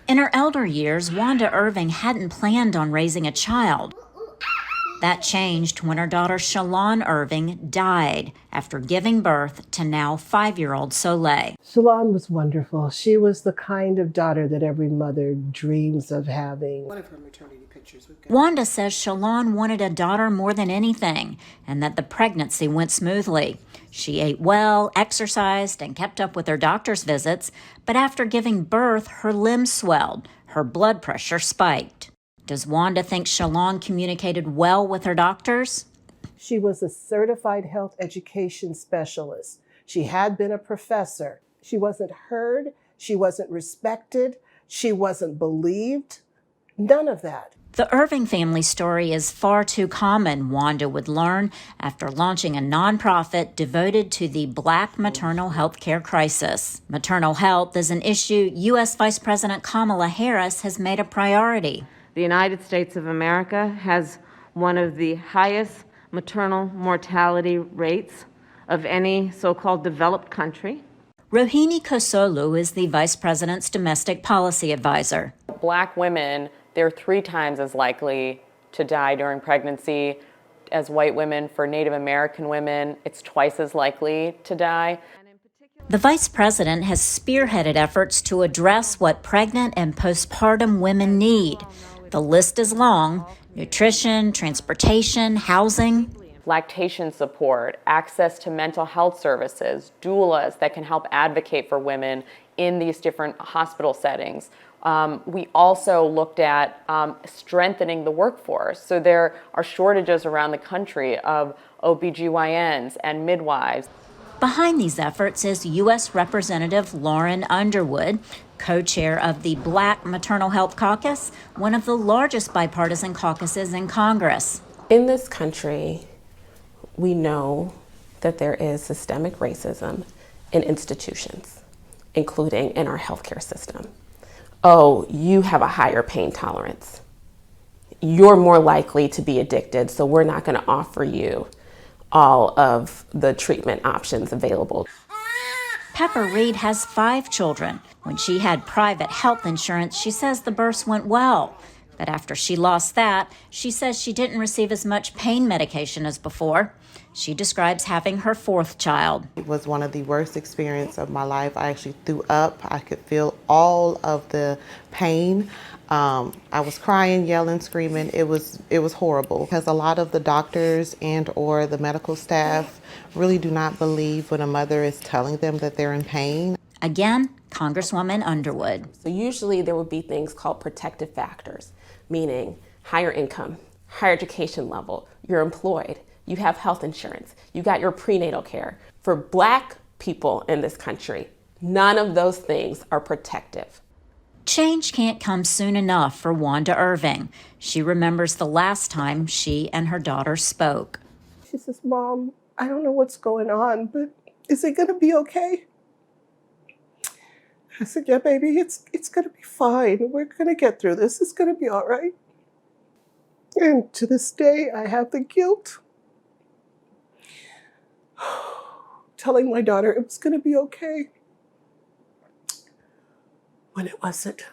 In her elder years, Wanda Irving hadn't planned on raising a child. That changed when her daughter Shalon Irving died after giving birth to now 5-year-old Soleil. Shalon was wonderful. She was the kind of daughter that every mother dreams of having. One of her maternity pictures. Wanda says Shalon wanted a daughter more than anything, and that the pregnancy went smoothly. She ate well, exercised, and kept up with her doctor's visits, but after giving birth, her limbs swelled, her blood pressure spiked. Does Wanda think Shalon communicated well with her doctors? She was a certified health education specialist. She had been a professor. She wasn't heard. She wasn't respected. She wasn't believed. None of that. The Irving family story is far too common, Wanda would learn after launching a nonprofit devoted to the Black maternal health care crisis. Maternal health is an issue U.S. Vice President Kamala Harris has made a priority. The United States of America has one of the highest maternal mortality rates of any so-called developed country. Rohini Kosolu is the Vice President's domestic policy advisor. Black women, they're 3 times as likely to die during pregnancy as white women. For Native American women, it's twice as likely to die. The Vice President has spearheaded efforts to address what pregnant and postpartum women need. The list is long: nutrition, transportation, housing. Lactation support, access to mental health services, doulas that can help advocate for women in these different hospital settings. We also looked at strengthening the workforce. So there are shortages around the country of OBGYNs and midwives. Behind these efforts is U.S. Representative Lauren Underwood, co-chair of the Black Maternal Health Caucus, one of the largest bipartisan caucuses in Congress. In this country, we know that there is systemic racism in institutions, including in our healthcare system. Oh, you have a higher pain tolerance. You're more likely to be addicted, so we're not going to offer you all of the treatment options available. Pepper Reed has 5 children. When she had private health insurance, she says the births went well. But after she lost that, she says she didn't receive as much pain medication as before. She describes having her 4th child. It was one of the worst experiences of my life. I actually threw up. I could feel all of the pain. I was crying, yelling, screaming. It was horrible because a lot of the doctors and or the medical staff really do not believe when a mother is telling them that they're in pain. Again, Congresswoman Underwood. So usually there would be things called protective factors, meaning higher income, higher education level, you're employed, you have health insurance, you got your prenatal care. For Black people in this country, none of those things are protective. Change can't come soon enough for Wanda Irving. She remembers the last time she and her daughter spoke. She says, "Mom, I don't know what's going on, but is it going to be okay?" I said, "Yeah, baby, it's going to be fine. We're going to get through this. It's going to be all right." And to this day, I have the guilt telling my daughter it was going to be okay when it wasn't.